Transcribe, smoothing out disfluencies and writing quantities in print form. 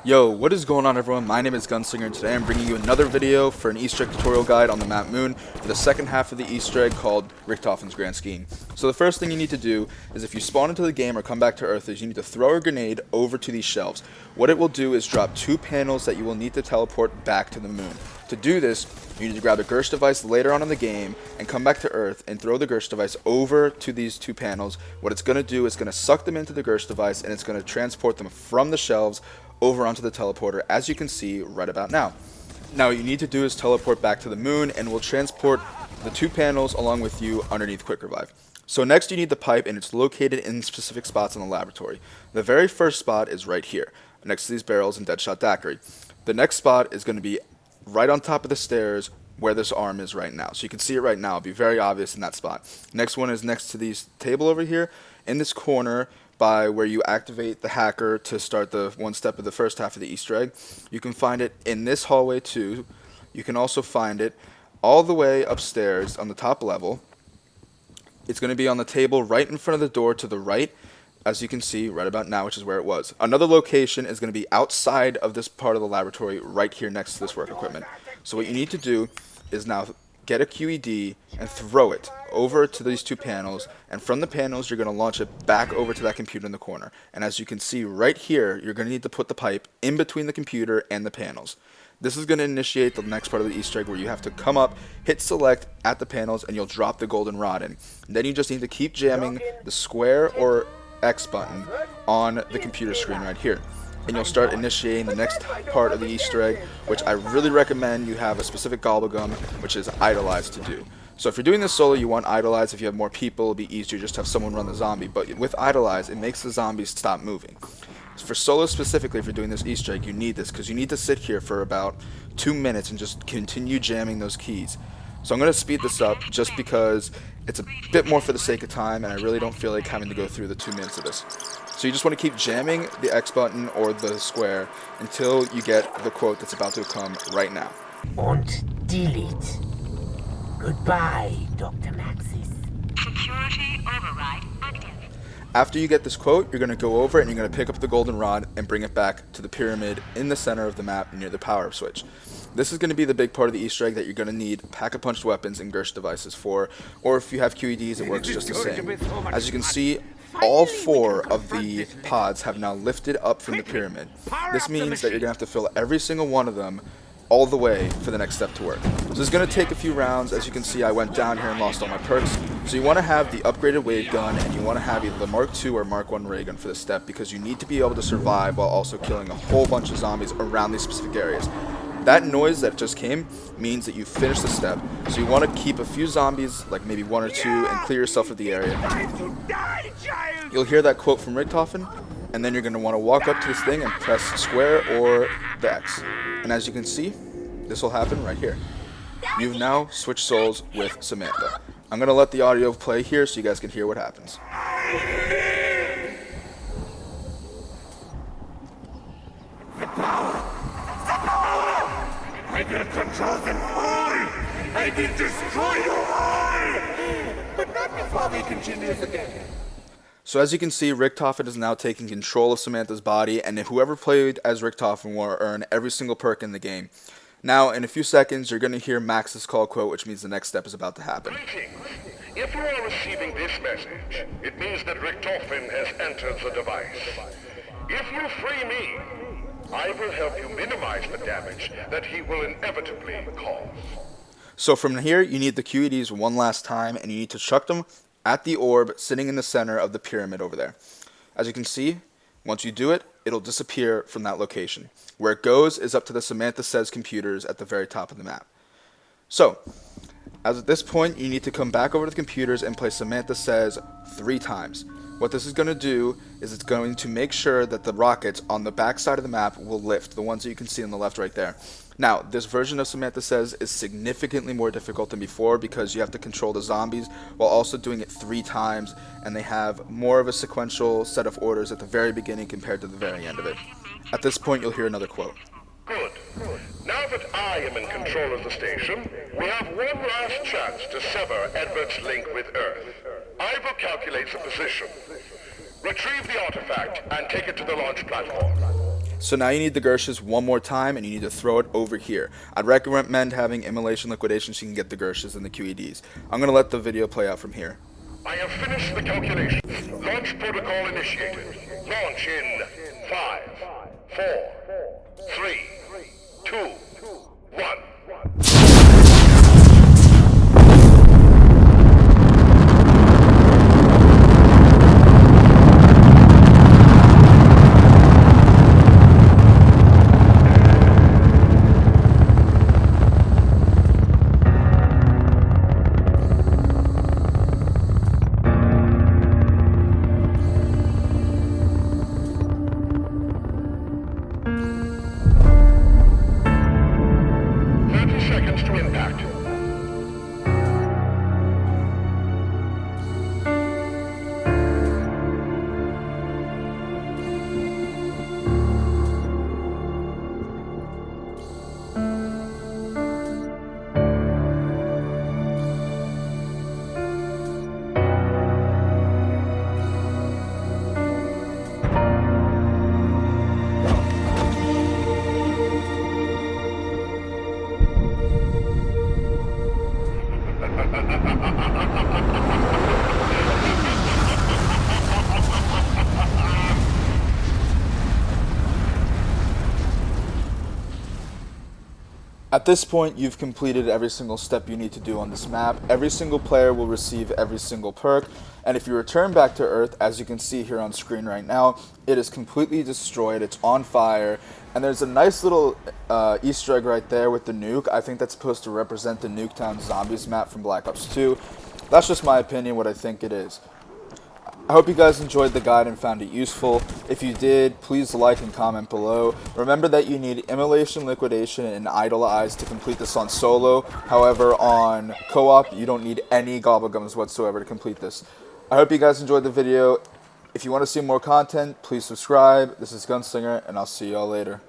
Yo, what is going on everyone? My name is Gunslinger and today I'm bringing you another video for an Easter egg tutorial guide on the map Moon for the second half of the Easter egg called Richtofen's Grand Scheme. So the first thing you need to do is if you spawn into the game or come back to Earth is you need to throw a grenade over to these shelves. What it will do is drop two panels that you will need to teleport back to the Moon. To do this, you need to grab a Gersh device later on in the game and come back to Earth and throw the Gersh device over to these two panels. What it's going to do is going to suck them into the Gersh device and it's going to transport them from the shelves over onto the teleporter, as you can see right about now. Now what you need to do is teleport back to the Moon and we'll transport the two panels along with you underneath Quick Revive. So next you need the pipe and it's located in specific spots in the laboratory. The very first spot is right here, next to these barrels in Deadshot Daiquiri. The next spot is going to be right on top of the stairs where this arm is right now. So you can see it right now, it'll be very obvious in that spot. Next one is next to this table over here in this corner by where you activate the hacker to start the one step of the first half of the Easter egg. You can find it in this hallway too. You can also find it all the way upstairs on the top level. It's going to be on the table right in front of the door to the right, as you can see right about now, which is where it was. Another location is going to be outside of this part of the laboratory right here next to this work equipment. So what you need to do is now get a QED and throw it over to these two panels, and from the panels you're going to launch it back over to that computer in the corner. And as you can see right here, you're going to need to put the pipe in between the computer and the panels. This is going to initiate the next part of the Easter egg where you have to come up, hit select at the panels, and you'll drop the golden rod in. And then you just need to keep jamming the square or X button on the computer screen right here. And you'll start initiating the next part of the Easter egg, which I really recommend you have a specific gobblegum, which is idolize, to do. So if you're doing this solo, you want idolize. If you have more people, it'll be easier just to have someone run the zombie. But with idolize, it makes the zombies stop moving. For solo specifically, if you're doing this Easter egg, you need this because you need to sit here for about 2 minutes and just continue jamming those keys. So I'm going to speed this up just because it's a bit more for the sake of time and I really don't feel like having to go through the 2 minutes of this. So you just want to keep jamming the X button or the square until you get the quote that's about to come right now. Und delete. Goodbye, Dr. Maxis. Security override active. After you get this quote, you're going to go over and you're going to pick up the golden rod and bring it back to the pyramid in the center of the map near the power switch. This is going to be the big part of the Easter egg that you're going to need pack-a-punch weapons and Gersh devices for, or if you have QEDs, it works just the same. As you can see, all 4 of the pods have now lifted up from the pyramid. This means that you're going to have to fill every single one of them all the way for the next step to work. So this is going to take a few rounds. As you can see, I went down here and lost all my perks. So you want to have the upgraded wave gun and you want to have either the Mark II or Mark I ray gun for this step because you need to be able to survive while also killing a whole bunch of zombies around these specific areas. That noise that just came means that you finished the step. So you want to keep a few zombies, like maybe 1 or 2, and clear yourself of the area. You'll hear that quote from Richtofen, and then you're going to want to walk up to this thing and press square or the X. And as you can see, this will happen right here. You've now switched souls with Samantha. I'm going to let the audio play here so you guys can hear what happens. I will control them all! I will destroy you all! But not before we continue the game. So as you can see, Richtofen is now taking control of Samantha's body, and whoever played as Richtofen will earn every single perk in the game. Now, in a few seconds, you're going to hear Max's call quote, which means the next step is about to happen. Greetings. If you are receiving this message, it means that Richtofen has entered the device. If you free me, I will help you minimize the damage that he will inevitably cause. So from here, you need the QEDs one last time, and you need to chuck them at the orb sitting in the center of the pyramid over there. As you can see, once you do it, it'll disappear from that location. Where it goes is up to the Samantha Says computers at the very top of the map. So, as at this point, you need to come back over to the computers and play Samantha Says 3 times. What this is going to do is it's going to make sure that the rockets on the back side of the map will lift, the ones that you can see on the left right there. Now, this version of Samantha Says is significantly more difficult than before because you have to control the zombies while also doing it 3 times, and they have more of a sequential set of orders at the very beginning compared to the very end of it. At this point, you'll hear another quote. Good. Now that I am in control of the station, we have one last chance to sever Edward's link with Earth. I will calculate the position. Retrieve the artifact and take it to the launch platform. So now you need the Gershes one more time, and you need to throw it over here. I'd recommend having Immolation Liquidation so you can get the Gershes and the QEDs. I'm going to let the video play out from here. I have finished the calculations. Launch protocol initiated. Launch in 5, 4, 3, 2, 1. At this point, you've completed every single step you need to do on this map. Every single player will receive every single perk, and if you return back to Earth, as you can see here on screen right now, it is completely destroyed, it's on fire, and there's a nice little Easter egg right there with the nuke. I think that's supposed to represent the Nuketown Zombies map from Black Ops 2. That's just my opinion, what I think it is. I hope you guys enjoyed the guide and found it useful. If you did, please like and comment below. Remember that you need Immolation, Liquidation, and Idolize to complete this on solo. However, on co-op, you don't need any Gobblegums whatsoever to complete this. I hope you guys enjoyed the video. If you want to see more content, please subscribe. This is Gunslinger, and I'll see y'all later.